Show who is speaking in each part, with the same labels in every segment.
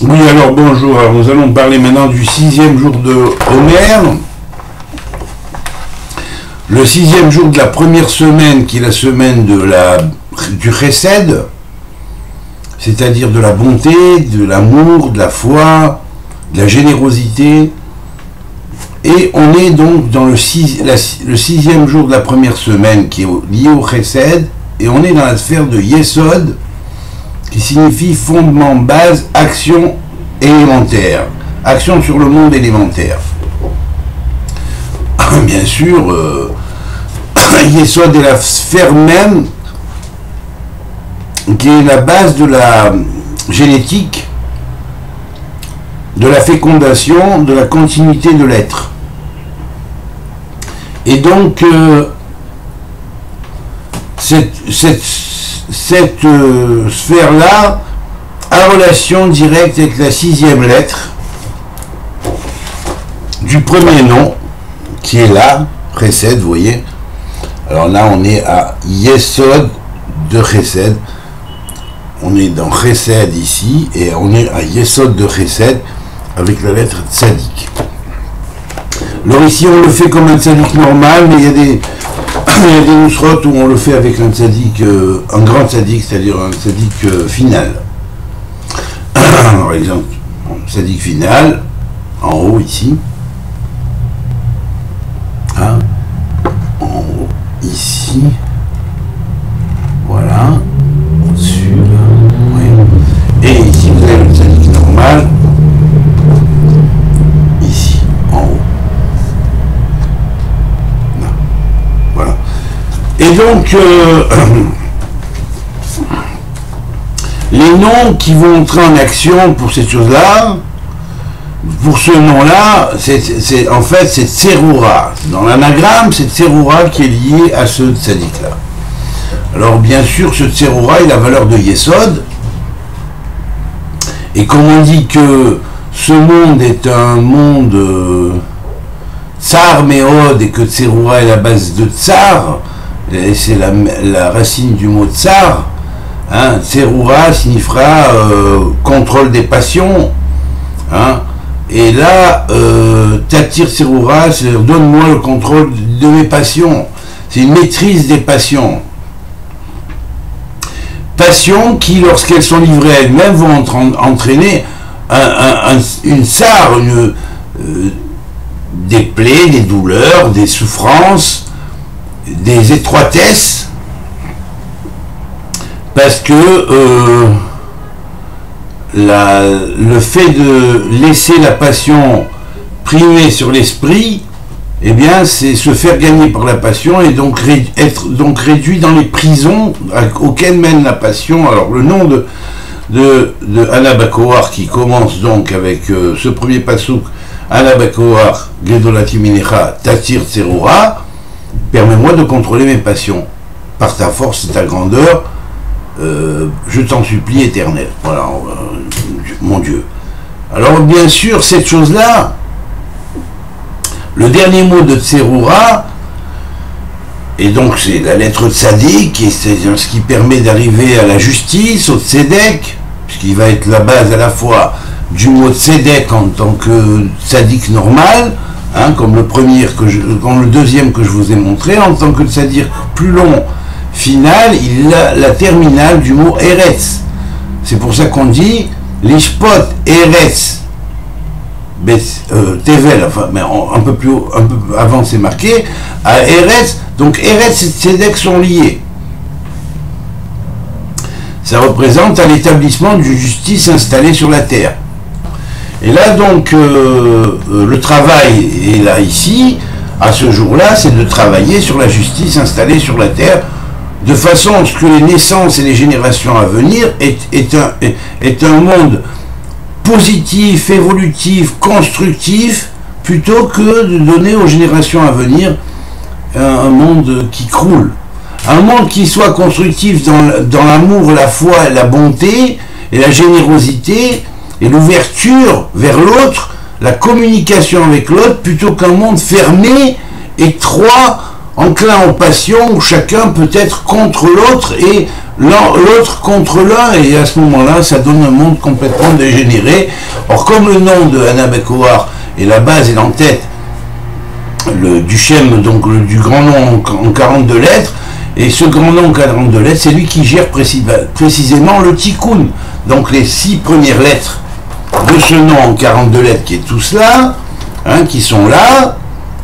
Speaker 1: Oui, alors bonjour. Alors, nous allons parler maintenant du 6e jour de Homer. Le 6e jour de la première semaine, qui est la semaine du Chesed, c'est-à-dire de la bonté, de l'amour, de la foi, de la générosité. Et on est donc dans le 6e jour de la première semaine, qui est lié au Chesed, et on est dans la sphère de Yesod, qui signifie fondement, base, action élémentaire. Action sur le monde élémentaire. Bien sûr, Yesod est la sphère même qui est la base de la génétique, de la fécondation, de la continuité de l'être. Et donc, cette sphère-là a relation directe avec la 6e lettre du premier nom, qui est là, Chesed, vous voyez. Alors là, on est à Yesod de Chesed. On est dans Chesed ici, et on est à Yesod de Chesed avec la lettre Tzadik. Alors ici, on le fait comme un Tzadik normal, mais il y a des nusrot où on le fait avec un Tzadik, un grand Tzadik, c'est-à-dire un Tzadik final. Par exemple, Tzadik final, en haut ici. Hein, en haut ici. Voilà. Au-dessus, là. Oui. Et ici, vous avez le Tzadik normal. Ici, en haut. Là. Voilà. Et donc, les noms qui vont entrer en action pour cette chose-là, pour ce nom-là, en fait, c'est Tserura. Dans l'anagramme, c'est Tserura qui est lié à ce tzaddik-là. Alors, bien sûr, ce Tserura, il a la valeur de Yesod. Et comme on dit que ce monde est un monde Tsar Meod et que Tserura est la base de Tsar, c'est la racine du mot Tsar, hein, Tserura signifiera contrôle des passions, hein, et là, Tatir Tserura, c'est donne-moi le contrôle de mes passions, c'est une maîtrise des passions. Passions qui, lorsqu'elles sont livrées à elles-mêmes, vont entraîner une tsar, des plaies, des douleurs, des souffrances, des étroitesses, parce que le fait de laisser la passion primer sur l'esprit, eh bien, c'est se faire gagner par la passion et donc être donc réduit dans les prisons auxquelles mène la passion. Alors, le nom de Anna Bakoar, qui commence donc avec ce premier passouk, Anna Bakoar, Gedolati Minecha, Tatir Tserura, permets-moi de contrôler mes passions. Par ta force et ta grandeur, je t'en supplie, éternel. Voilà, mon Dieu. Alors, bien sûr, cette chose-là, le dernier mot de Tserura, et donc c'est la lettre Tzadik, et c'est ce qui permet d'arriver à la justice, au Tzedek, puisqu'il va être la base à la fois du mot Tzedek en tant que Tzadik normal, hein, comme le deuxième que je vous ai montré, en tant que Tzadik plus long, final, il a la terminale du mot Eretz. C'est pour ça qu'on dit Lishpot Eretz Tevel, enfin, mais un peu plus haut, un peu avant c'est marqué, à Eretz, donc Eretz et Tzedek sont liés. Ça représente à l'établissement d'une justice installée sur la terre. Et là donc, le travail est là ici, à ce jour-là, c'est de travailler sur la justice installée sur la terre, de façon à ce que les naissances et les générations à venir est un monde positif, évolutif, constructif, plutôt que de donner aux générations à venir un monde qui croule. Un monde qui soit constructif dans l'amour, la foi, la bonté, et la générosité, et l'ouverture vers l'autre, la communication avec l'autre, plutôt qu'un monde fermé, étroit, enclin aux passions, où chacun peut être contre l'autre et l'autre contre l'un, et à ce moment-là, ça donne un monde complètement dégénéré. Or, comme le nom de Anna Bekoar est la base et l'entête du Shem, donc du grand nom en 42 lettres, et ce grand nom en 42 lettres, c'est lui qui gère précisément le Tikkun. Donc les 6 premières lettres de ce nom en 42 lettres, qui est tout cela, hein, qui sont là,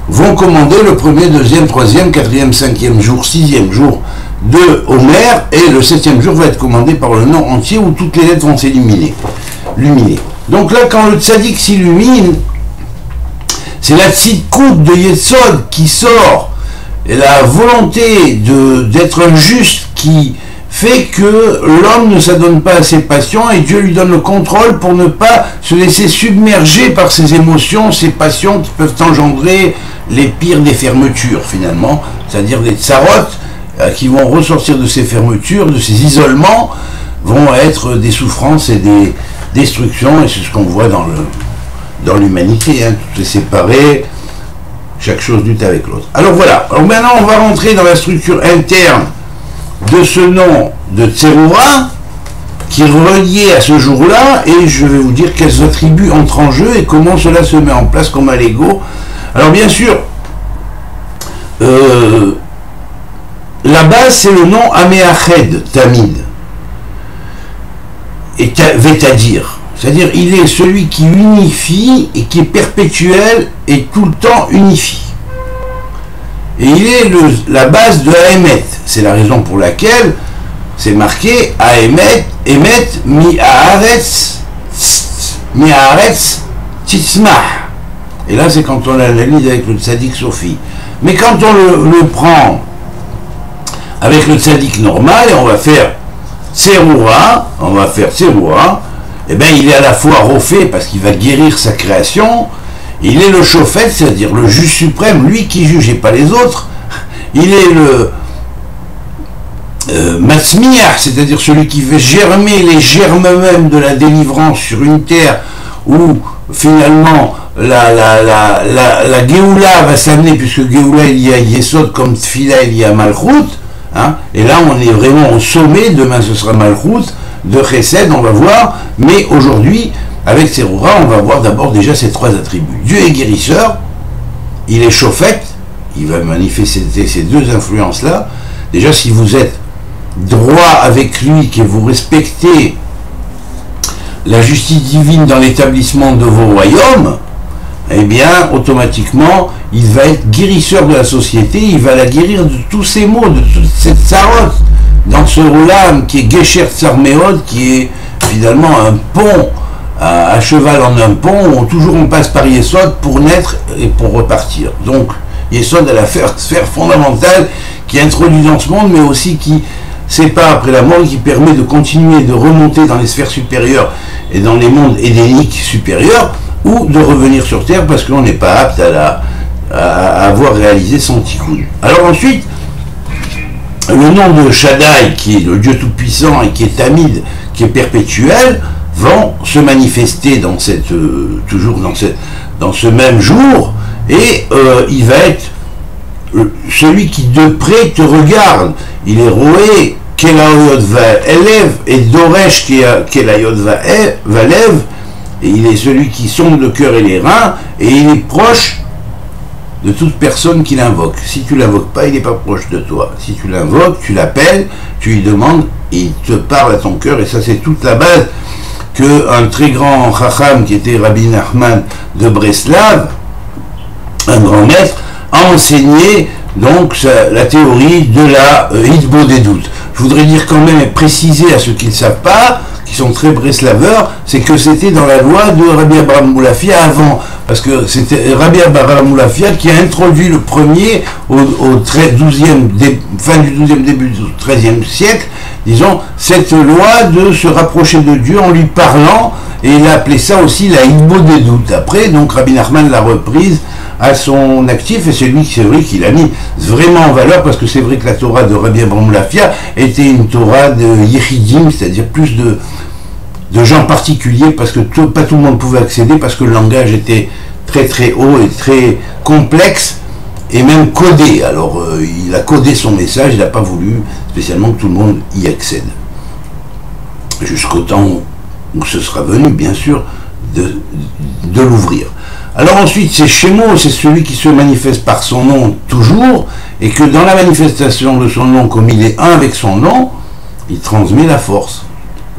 Speaker 1: vont commander le 1er, 2e, 3e, 4e, 5e jour, 6e jour de Homer, et le 7e jour va être commandé par le nom entier où toutes les lettres vont s'illuminer. Donc là, quand le tzaddik s'illumine, c'est la tzidkout de Yesod qui sort, et la volonté d'être un juste qui fait que l'homme ne s'adonne pas à ses passions, et Dieu lui donne le contrôle pour ne pas se laisser submerger par ses émotions, ses passions qui peuvent engendrer les pires des fermetures finalement, c'est-à-dire des tsarotes qui vont ressortir de ces fermetures, de ces isolements, vont être des souffrances et des destructions, et c'est ce qu'on voit dans l'humanité, hein, tout est séparé, chaque chose lutte avec l'autre. Alors voilà, alors maintenant on va rentrer dans la structure interne de ce nom de Tserura, qui est relié à ce jour-là, et je vais vous dire quels attributs entrent en jeu et comment cela se met en place comme un Lego. Alors bien sûr, la base c'est le nom Améached, Tamid, et Vétadir. C'est-à-dire, il est celui qui unifie et qui est perpétuel et tout le temps unifie. Et il est la base de Haemet. C'est la raison pour laquelle c'est marqué Haemet, Emet, mi haaretz titzmah. Et là, c'est quand on l'analyse avec le tzaddik Sophie. Mais quand on le prend avec le tzaddik normal, et on va faire Tserura, eh bien, il est à la fois Rophé, parce qu'il va guérir sa création, il est le Shofet, c'est-à-dire le juge suprême, lui qui juge et pas les autres, il est le Matzmiach, c'est-à-dire celui qui fait germer les germes même de la délivrance sur une terre où finalement la Géoula va s'amener, puisque Géoula il y a Yesod comme Tfila il y a Malchut, hein, et là on est vraiment au sommet, demain ce sera Malchut, de Chesed, on va voir, mais aujourd'hui, avec Tserura, on va voir d'abord déjà ces 3 attributs. Dieu est guérisseur, il est Shofet, il va manifester ces 2 influences-là. Déjà, si vous êtes droit avec lui, que vous respectez la justice divine dans l'établissement de vos royaumes, eh bien, automatiquement, il va être guérisseur de la société, il va la guérir de tous ces maux, de toute cette tsarote, dans ce Olam qui est Gesher Tsarmeod, qui est finalement un pont, à cheval en un pont, où toujours on passe par Yesod pour naître et pour repartir. Donc, Yesod a la sphère fondamentale qui introduit dans ce monde, mais aussi qui sépare après la mort, qui permet de continuer de remonter dans les sphères supérieures et dans les mondes édéniques supérieurs, ou de revenir sur Terre parce qu'on n'est pas apte à avoir réalisé son tikkun. Alors ensuite, le nom de Shaddai, qui est le Dieu Tout-Puissant et qui est Tamid, qui est perpétuel, vont se manifester dans toujours dans ce même jour, et il va être celui qui de près te regarde. Il est Roé, Kelayot va élève, et Doresh, Kelayot va lève, et il est celui qui sonde le cœur et les reins, et il est proche de toute personne qui l'invoque. Si tu l'invoques pas, il n'est pas proche de toi. Si tu l'invoques, tu l'appelles, tu lui demandes, il te parle à ton cœur, et ça c'est toute la base qu'un très grand Chacham qui était Rabbi Nachman de Breslav, un grand maître, a enseigné donc la théorie de la Hitbo des doutes. Je voudrais dire quand même et préciser à ceux qui ne savent pas, qui sont très breslaveurs, c'est que c'était dans la loi de Rabbi Abraham Moulafia avant, parce que c'était Rabbi Abraham Moulafia qui a introduit le premier au fin du 12e, début du 13e siècle, disons, cette loi de se rapprocher de Dieu en lui parlant, et il a appelé ça aussi la Hitbo des doutes. Après, donc Rabbi Nachman l'a reprise à son actif, et c'est vrai qu'il a mis vraiment en valeur, parce que c'est vrai que la Torah de Rabbi Abraham Moulafia était une Torah de Yechidim, c'est-à-dire plus de gens particuliers, parce que pas tout le monde pouvait accéder, parce que le langage était très très haut et très complexe, et même codé. Alors il a codé son message, il n'a pas voulu spécialement que tout le monde y accède. Jusqu'au temps où ce sera venu, bien sûr, de l'ouvrir. Alors ensuite, c'est Shemo, c'est celui qui se manifeste par son nom toujours, et que dans la manifestation de son nom, comme il est un avec son nom, il transmet la force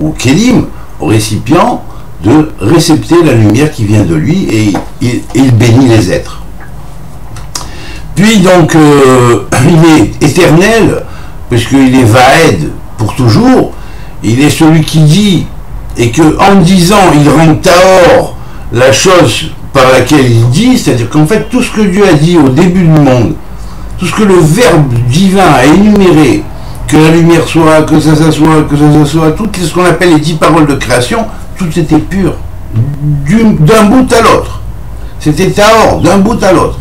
Speaker 1: au Kélim, au récipient, de récepter la lumière qui vient de lui, et il bénit les êtres. Puis donc, il est éternel, puisqu'il est Vaed pour toujours, il est celui qui dit, et que en disant, il rend Tahor la chose par laquelle il dit, c'est-à-dire qu'en fait, tout ce que Dieu a dit au début du monde, tout ce que le Verbe divin a énuméré, que la lumière soit, que ça soit, que ça soit, tout ce qu'on appelle les 10 paroles de création, tout était pur, d'un bout à l'autre. C'était Tahor, d'un bout à l'autre.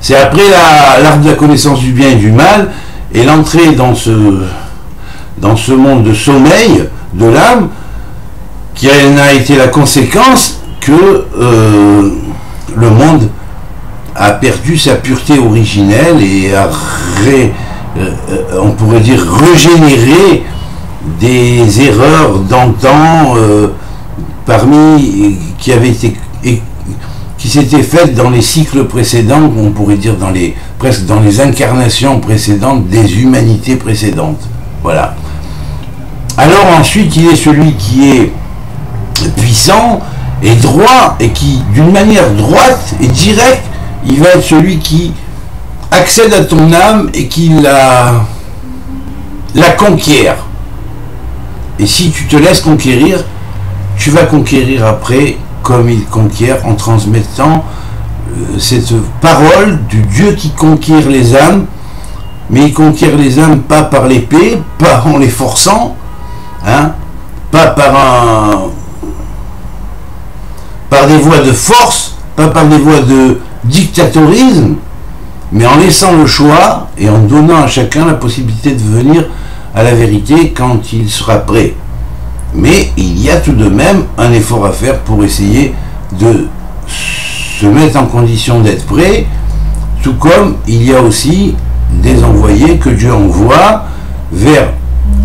Speaker 1: C'est après l'art de la connaissance du bien et du mal, et l'entrée dans ce monde de sommeil de l'âme, qui en a été la conséquence que le monde a perdu sa pureté originelle et a on pourrait dire régénéré des erreurs d'antan qui avaient été qui s'étaient faites dans les cycles précédents, on pourrait dire presque dans les incarnations précédentes des humanités précédentes. Voilà. Alors ensuite, il est celui qui est puissant et droit, et qui, d'une manière droite et directe, il va être celui qui accède à ton âme et qui la conquiert. Et si tu te laisses conquérir, tu vas conquérir après, comme il conquiert en transmettant cette parole du Dieu qui conquiert les âmes, mais il conquiert les âmes pas par l'épée, pas en les forçant, hein, pas par des voies de force, pas par des voies de dictatorisme, mais en laissant le choix et en donnant à chacun la possibilité de venir à la vérité quand il sera prêt. Mais il y a tout de même un effort à faire pour essayer de se mettre en condition d'être prêt, tout comme il y a aussi des envoyés que Dieu envoie vers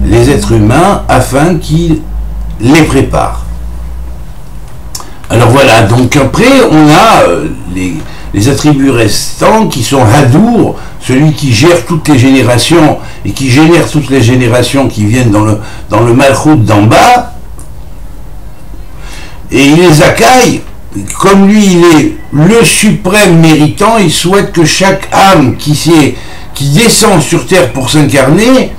Speaker 1: les êtres humains afin qu'ils les préparent. Alors voilà, donc après on a les attributs restants qui sont Hadour, celui qui gère toutes les générations et qui génère toutes les générations qui viennent dans le Malchut d'en bas, et il les accueille, comme lui il est le suprême méritant, il souhaite que chaque âme qui descend sur terre pour s'incarner,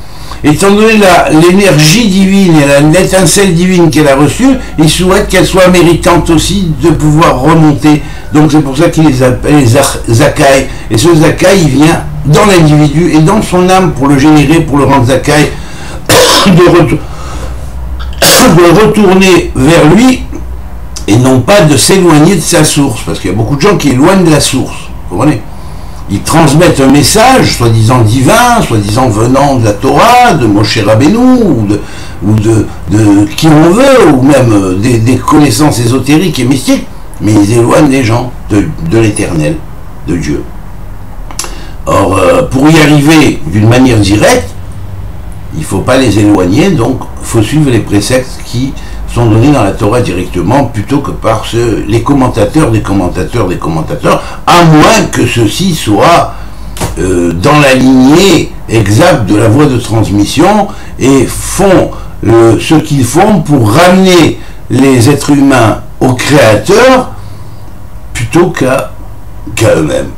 Speaker 1: étant donné l'énergie divine et l'étincelle divine qu'elle a reçue, il souhaite qu'elle soit méritante aussi de pouvoir remonter. Donc c'est pour ça qu'il les appelle les Zakai. Et ce Zakai, il vient dans l'individu et dans son âme pour le générer, pour le rendre Zakai, de retourner vers lui et non pas de s'éloigner de sa source. Parce qu'il y a beaucoup de gens qui éloignent de la source. Vous comprenez ? Ils transmettent un message, soi-disant divin, soi-disant venant de la Torah, de Moshe Rabbeinu, ou de qui on veut, ou même des connaissances ésotériques et mystiques, mais ils éloignent les gens de l'éternel, de Dieu. Or, pour y arriver d'une manière directe, il ne faut pas les éloigner, donc il faut suivre les préceptes qui sont donnés dans la Torah directement, plutôt que par les commentateurs des commentateurs des commentateurs, à moins que ceux-ci soient dans la lignée exacte de la voie de transmission et font ce qu'ils font pour ramener les êtres humains au Créateur plutôt qu'à eux-mêmes.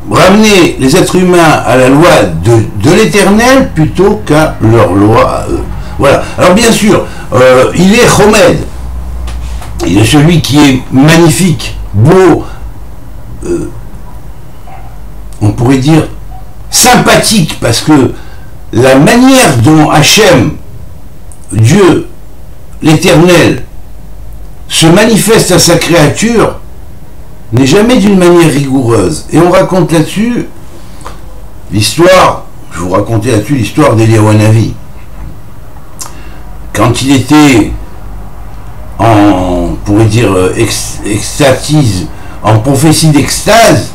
Speaker 1: Ramener les êtres humains à la loi de l'Éternel plutôt qu'à leur loi à eux. Voilà. Alors bien sûr, il est Chomed. Il est celui qui est magnifique, beau, on pourrait dire sympathique, parce que la manière dont Hachem, Dieu, l'Éternel, se manifeste à sa créature n'est jamais d'une manière rigoureuse. Et on raconte là-dessus l'histoire, je vous racontais là-dessus l'histoire d'Eliyahu Hanavi. Quand il était en, on pourrait dire, extatise, en prophétie d'extase,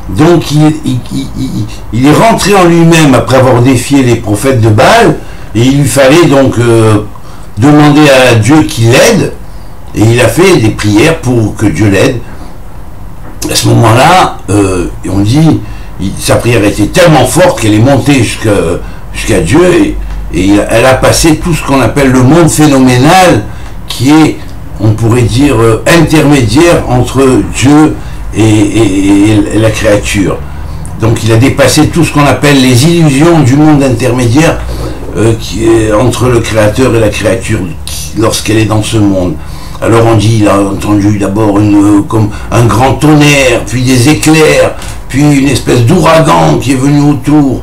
Speaker 1: Donc il est rentré en lui-même après avoir défié les prophètes de Baal, et il lui fallait donc demander à Dieu qu'il l'aide, et il a fait des prières pour que Dieu l'aide. À ce moment-là, on dit, sa prière était tellement forte qu'elle est montée jusqu'à Dieu, et elle a passé tout ce qu'on appelle le monde phénoménal, qui est, on pourrait dire, intermédiaire entre Dieu et la créature. Donc il a dépassé tout ce qu'on appelle les illusions du monde intermédiaire qui est entre le créateur et la créature lorsqu'elle est dans ce monde. Alors on dit, il a entendu d'abord comme un grand tonnerre, puis des éclairs, puis une espèce d'ouragan qui est venu autour,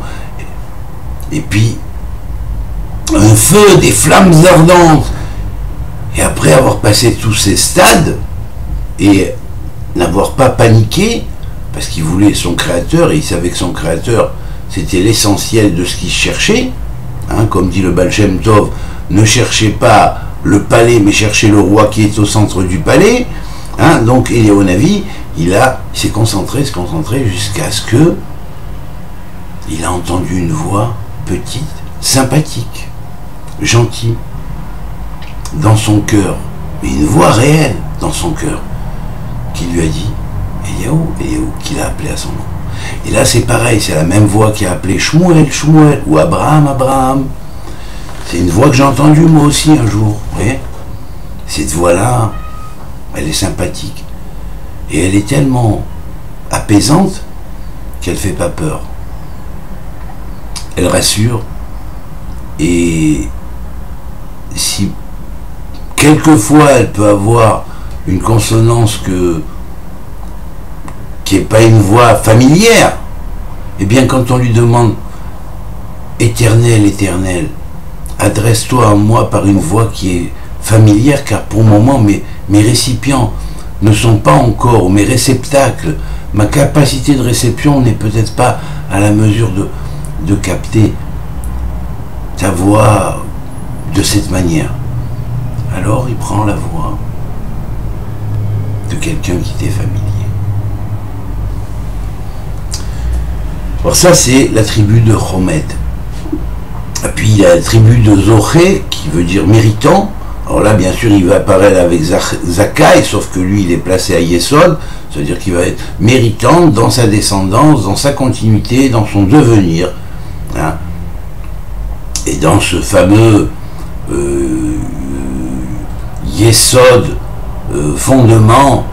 Speaker 1: et puis un feu, des flammes ardentes. Et après avoir passé tous ces stades et n'avoir pas paniqué, parce qu'il voulait son créateur, et il savait que son créateur, c'était l'essentiel de ce qu'il cherchait, hein, comme dit le Baal Shem Tov, ne cherchez pas le palais, mais cherchez le roi qui est au centre du palais, hein, donc Eliyahu Hanavi, il s'est concentré jusqu'à ce que il a entendu une voix petite, sympathique, gentille, dans son cœur, mais une voix réelle dans son cœur, qui lui a dit Eliyahu, qu'il a appelé à son nom. Et là c'est pareil, c'est la même voix qui a appelé Shmuel, ou Abraham. C'est une voix que j'ai entendue moi aussi un jour. Vous voyez, cette voix-là, elle est sympathique. Et elle est tellement apaisante qu'elle ne fait pas peur. Elle rassure. Et si quelquefois elle peut avoir une consonance qui n'est pas une voix familière, et bien quand on lui demande Éternel, Éternel, adresse-toi à moi par une voix qui est familière, car pour le moment mes récipients ne sont pas encore, mes réceptacles, ma capacité de réception n'est peut-être pas à la mesure de capter ta voix de cette manière. Alors il prend la voix de quelqu'un qui t'est familier. Alors ça c'est la tribu de Chomed. Et puis il y a la tribu de Zoché qui veut dire méritant. Alors là bien sûr il va apparaître avec Zakai, sauf que lui il est placé à Yesod, c'est-à-dire qu'il va être méritant dans sa descendance, dans sa continuité, dans son devenir. Hein. Et dans ce fameux Yesod, fondement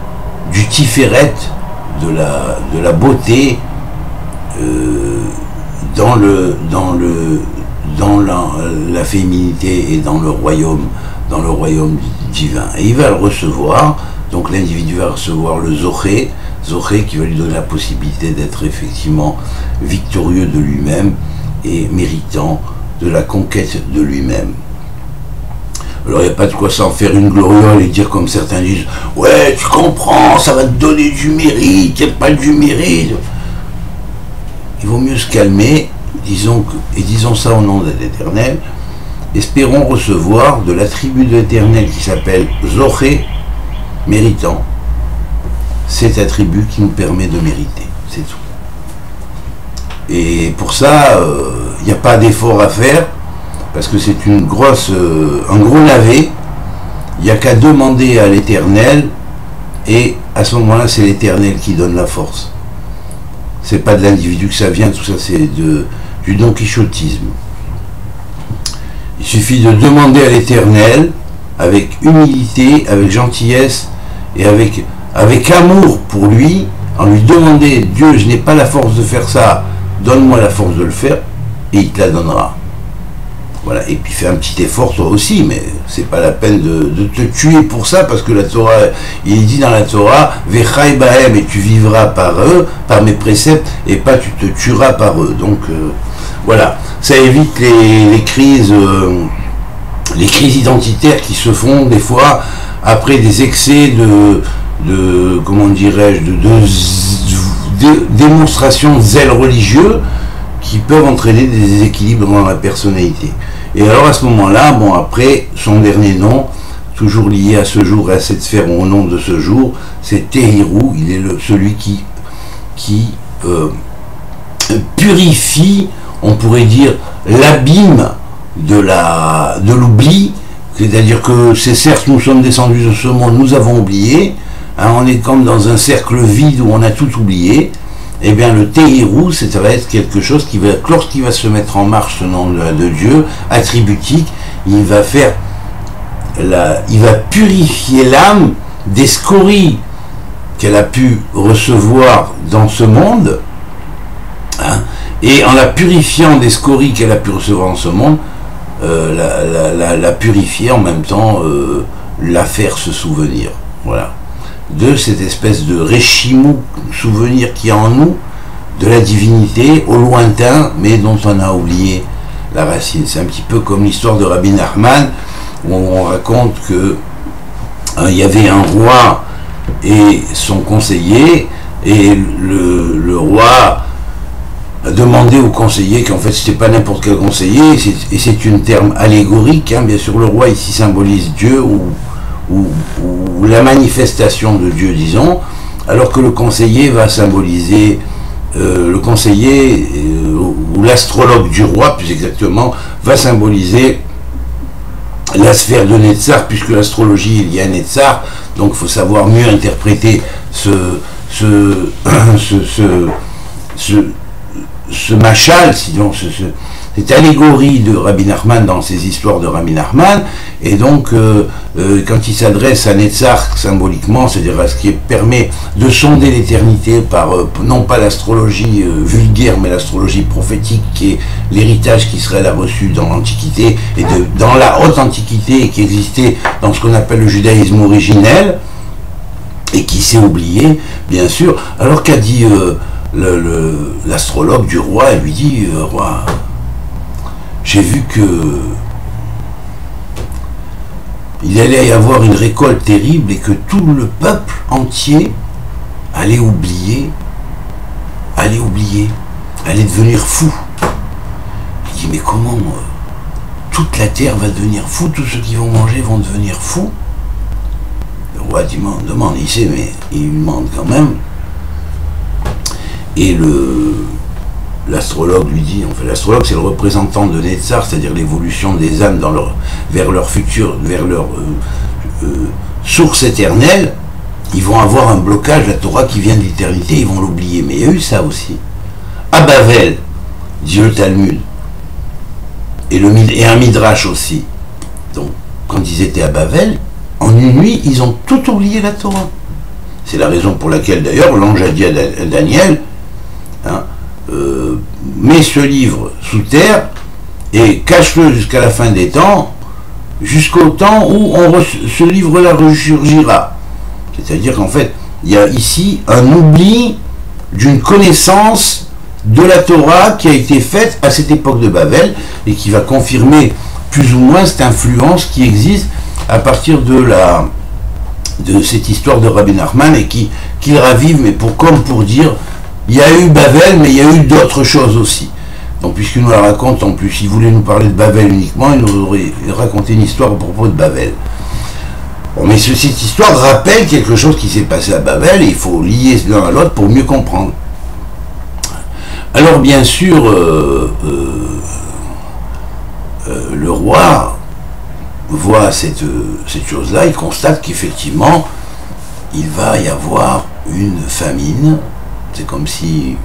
Speaker 1: du Tiferet, de la beauté, dans la féminité et dans le royaume divin. Et il va le recevoir, donc l'individu va recevoir le Zoché qui va lui donner la possibilité d'être effectivement victorieux de lui-même et méritant de la conquête de lui-même. Alors il n'y a pas de quoi s'en faire une gloriole et dire comme certains disent « Ouais, tu comprends, ça va te donner du mérite, il n'y a pas du mérite. » Il vaut mieux se calmer, disons ça au nom de l'Éternel. Espérons recevoir de l'attribut de l'Éternel qui s'appelle Zoché, méritant, cet attribut qui nous permet de mériter, c'est tout. Et pour ça, il n'y a pas d'effort à faire, parce que c'est un gros navet. Il n'y a qu'à demander à l'Éternel, et à ce moment-là, c'est l'Éternel qui donne la force. C'est pas de l'individu que ça vient, tout ça c'est du don quichotisme. Il suffit de demander à l'Éternel, avec humilité, avec gentillesse, et avec amour pour lui, en lui demandant « Dieu, je n'ai pas la force de faire ça, donne-moi la force de le faire », et il te la donnera. Voilà, et puis fais un petit effort toi aussi, mais c'est pas la peine de te tuer pour ça, parce que la Torah, il dit dans la Torah, Vechai Bahem, et tu vivras par eux, par mes préceptes, et pas tu te tueras par eux. Donc voilà, ça évite les crises identitaires qui se font des fois après des excès comment dirais-je, de démonstration de zèle religieux qui peuvent entraîner des déséquilibres dans la personnalité. Et alors à ce moment-là, bon après, son dernier nom, toujours lié à ce jour et à cette sphère au nom de ce jour, c'est Tehirou, il est celui qui purifie, on pourrait dire, l'abîme de l'oubli. C'est-à-dire que c'est certes, nous sommes descendus de ce monde, nous avons oublié, hein, on est comme dans un cercle vide où on a tout oublié. Eh bien, le Tehirou, ça va être quelque chose qui va, lorsqu'il va se mettre en marche ce nom de Dieu, attributique, il va purifier l'âme des scories qu'elle a pu recevoir dans ce monde, hein, et en la purifiant des scories qu'elle a pu recevoir dans ce monde, la purifier en même temps, la faire se souvenir. Voilà. De cette espèce de réchimou, souvenir qui est en nous, de la divinité au lointain, mais dont on a oublié la racine. C'est un petit peu comme l'histoire de Rabbi Nachman, où on raconte que il y avait un roi et son conseiller, et le roi a demandé au conseiller qu'en fait c'était pas n'importe quel conseiller, et c'est une terme allégorique, hein, bien sûr le roi ici symbolise Dieu ou la manifestation de Dieu, disons, alors que le conseiller va symboliser le conseiller ou l'astrologue du roi, plus exactement, va symboliser la sphère de Netzar, puisque l'astrologie il y a Netzar, donc il faut savoir mieux interpréter ce machal, sinon cette allégorie de Rabbi Nachman dans ses histoires de Rabbi Nachman, et donc quand il s'adresse à Netzar symboliquement, c'est-à-dire à ce qui permet de sonder l'éternité par non pas l'astrologie vulgaire, mais l'astrologie prophétique, qui est l'héritage qu'Israël a reçu dans l'Antiquité, et dans la haute Antiquité, et qui existait dans ce qu'on appelle le judaïsme originel, et qui s'est oublié, bien sûr, alors qu'a dit l'astrologue du roi, il lui dit, roi, j'ai vu que il allait y avoir une récolte terrible et que tout le peuple entier allait oublier, allait devenir fou. Il dit, mais comment toute la terre va devenir fou, tous ceux qui vont manger vont devenir fous? Le roi demande, il sait, mais il demande quand même. Et l'astrologue lui dit, en fait l'astrologue c'est le représentant de Netzar, c'est-à-dire l'évolution des âmes vers leur futur, vers leur source éternelle. Ils vont avoir un blocage, la Torah qui vient de l'éternité, ils vont l'oublier. Mais il y a eu ça aussi. À Bavel, dit le Talmud, et un Midrash aussi. Donc, quand ils étaient à Bavel, en une nuit, ils ont tout oublié la Torah. C'est la raison pour laquelle, d'ailleurs, l'ange a dit à Daniel, hein, mets ce livre sous terre et cache-le jusqu'à la fin des temps, jusqu'au temps où ce livre-là ressurgira. C'est-à-dire qu'en fait, il y a ici un oubli d'une connaissance de la Torah qui a été faite à cette époque de Babel et qui va confirmer plus ou moins cette influence qui existe à partir de cette histoire de Rabbi Nachman, et qui ravive, mais comme pour dire, il y a eu Babel, mais il y a eu d'autres choses aussi. Donc puisqu'il nous la raconte, en plus, il voulait nous parler de Babel uniquement, il nous aurait raconté une histoire à propos de Babel. Bon, mais cette histoire rappelle quelque chose qui s'est passé à Babel, et il faut lier l'un à l'autre pour mieux comprendre. Alors bien sûr, le roi voit cette chose-là, il constate qu'effectivement, il va y avoir une famine. C'est comme si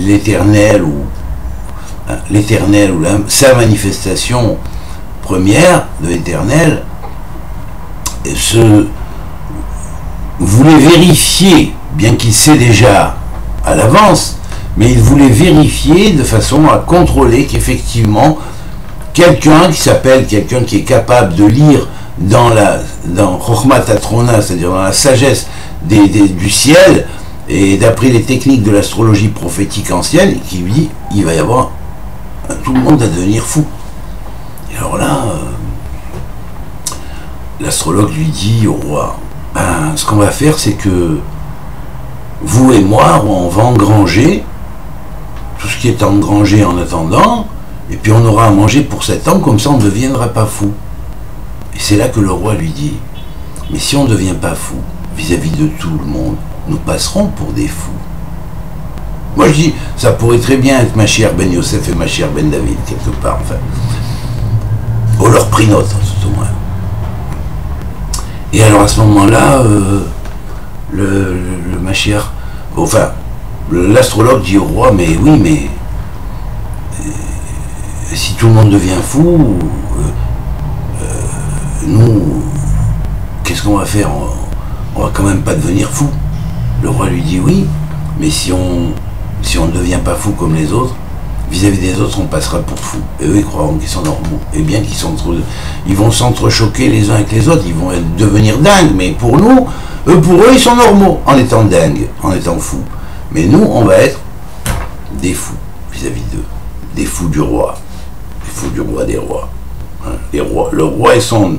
Speaker 1: l'éternel ou sa manifestation première de l'éternel voulait vérifier, bien qu'il sait déjà à l'avance, mais il voulait vérifier de façon à contrôler qu'effectivement quelqu'un qui est capable de lire dans Chokhmat Atrona, c'est-à-dire dans la sagesse du ciel, et d'après les techniques de l'astrologie prophétique ancienne, qui lui dit, il va y avoir tout le monde à devenir fou. Et alors là, l'astrologue lui dit au roi, ce qu'on va faire, c'est que vous et moi, on va engranger tout ce qui est engrangé en attendant, et puis on aura à manger pour 7 ans, comme ça on ne deviendra pas fou. Et c'est là que le roi lui dit, mais si on ne devient pas fou vis-à-vis de tout le monde, nous passerons pour des fous. Moi je dis, ça pourrait très bien être Mashiach ben Yosef et Mashiach ben David, quelque part, enfin. Ou leur prix notre, tout au moins. Et alors à ce moment-là, le Mashiach, enfin, l'astrologue dit au roi, mais oui, mais si tout le monde devient fou, nous, qu'est-ce qu'on va faire? On va quand même pas devenir fou. Le roi lui dit oui, mais si on ne devient pas fou comme les autres, vis-à-vis des autres, on passera pour fou. Et eux, ils croiront qu'ils sont normaux. Et bien qu'ils sont ils vont s'entrechoquer les uns avec les autres, ils vont devenir dingues, mais pour nous, pour eux, ils sont normaux, en étant dingues, en étant fous. Mais nous, on va être des fous vis-à-vis d'eux, des fous du roi, des fous du roi des rois. Hein, les rois, le roi et son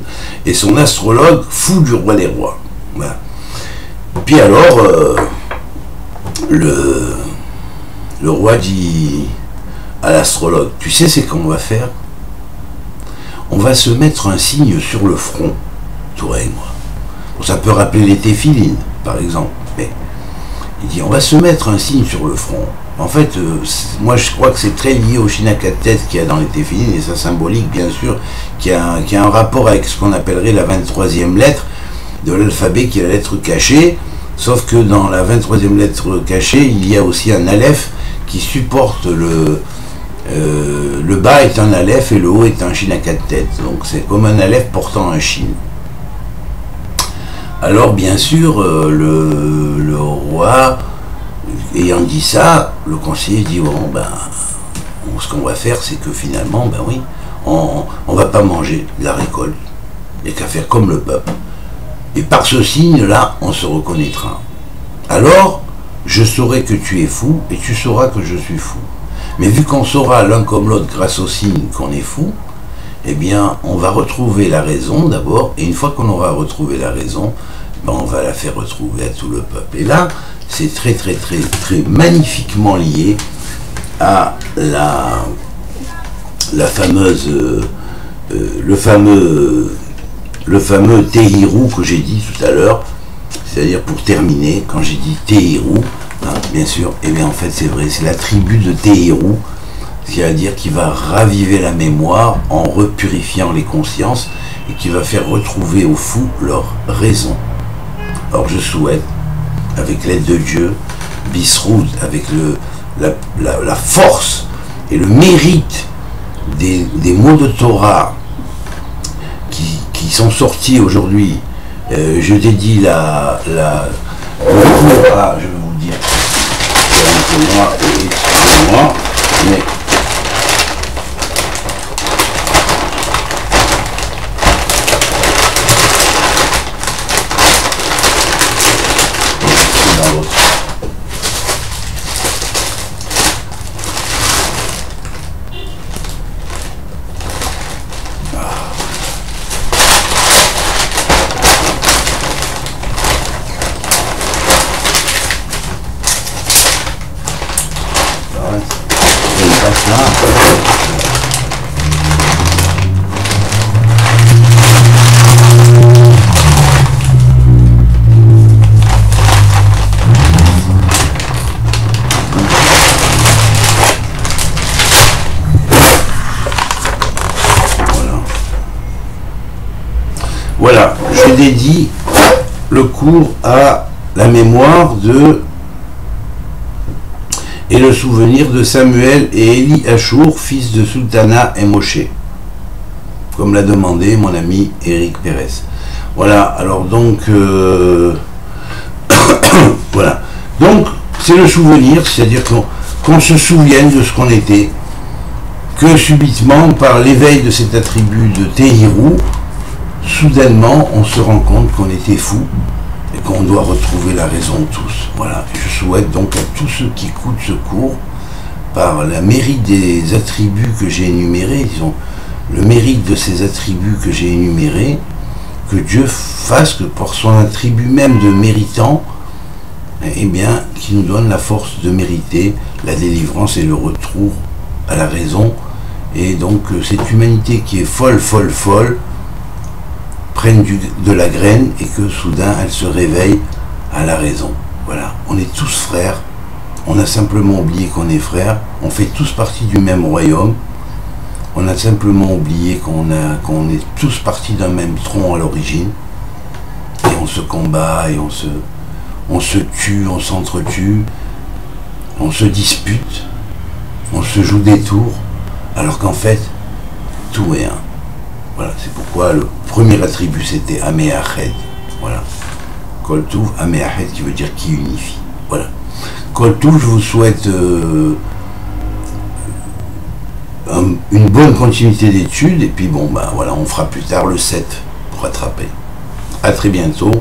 Speaker 1: astrologue, fou du roi des rois. Voilà. Puis alors, le roi dit à l'astrologue, tu sais c'est qu'on va faire? On va se mettre un signe sur le front, toi et moi. Bon, ça peut rappeler les téphilines, par exemple, mais il dit on va se mettre un signe sur le front. En fait, moi je crois que c'est très lié au Shinakatet qu'il y a dans les téphilines, et ça symbolique bien sûr, qui a un rapport avec ce qu'on appellerait la 23e lettre de l'alphabet, qui est la lettre cachée, sauf que dans la 23e lettre cachée, il y a aussi un aleph qui supporte le bas est un aleph et le haut est un Shinakatet, donc c'est comme un aleph portant un shin. Alors bien sûr, le roi, ayant dit ça, le conseiller dit bon ben, ce qu'on va faire c'est que finalement, ben oui, on va pas manger de la récolte, il n'y a qu'à faire comme le peuple. Et par ce signe-là, on se reconnaîtra. Alors, je saurai que tu es fou et tu sauras que je suis fou. Mais vu qu'on saura l'un comme l'autre grâce au signe qu'on est fou, eh bien, on va retrouver la raison d'abord, et une fois qu'on aura retrouvé la raison, ben, on va la faire retrouver à tout le peuple. Et là, c'est très, très, très, très magnifiquement lié à la fameuse, le fameux Tehirou que j'ai dit tout à l'heure, c'est-à-dire pour terminer, quand j'ai dit Tehirou, hein, bien sûr, et bien en fait c'est vrai, c'est la tribu de Tehirou, c'est-à-dire qui va raviver la mémoire en repurifiant les consciences et qui va faire retrouver aux fous leur raison. Alors je souhaite, avec l'aide de Dieu, Bisroud, avec la force et le mérite des mots de Torah qui sont sortis aujourd'hui, je dédie le cours à, je vais vous le dire, excusez-moi, mais dans l'autre. Voilà, je dédie le cours à la mémoire de et le souvenir de Samuel et Eli Achour, fils de Sultana et Moshe, comme l'a demandé mon ami Eric Pérez. Voilà, alors donc voilà, donc c'est le souvenir, c'est-à-dire qu'on se souvienne de ce qu'on était, que subitement par l'éveil de cet attribut de Tehirou, soudainement on se rend compte qu'on était fou et qu'on doit retrouver la raison tous. Voilà, je souhaite donc à tous ceux qui écoutent ce cours, par la mérite des attributs que j'ai énumérés, disons, le mérite de ces attributs que j'ai énumérés, que Dieu fasse que pour son attribut même de méritant, eh bien, qu'il nous donne la force de mériter la délivrance et le retour à la raison, et donc cette humanité qui est folle, folle, folle, prenne de la graine et que soudain elle se réveille à la raison. Voilà, on est tous frères. On a simplement oublié qu'on est frères. On fait tous partie du même royaume. On a simplement oublié qu'on est tous partis d'un même tronc à l'origine. Et on se combat et on se tue, on s'entretue, on se dispute, on se joue des tours, alors qu'en fait, tout est un. Voilà, c'est pourquoi le premier attribut c'était Ameached. Voilà. Kol Tuv, Ameached qui veut dire qui unifie. Voilà. Kol Tuv, je vous souhaite une bonne continuité d'études, et puis bon, bah voilà, on fera plus tard le 7 pour rattraper. À très bientôt.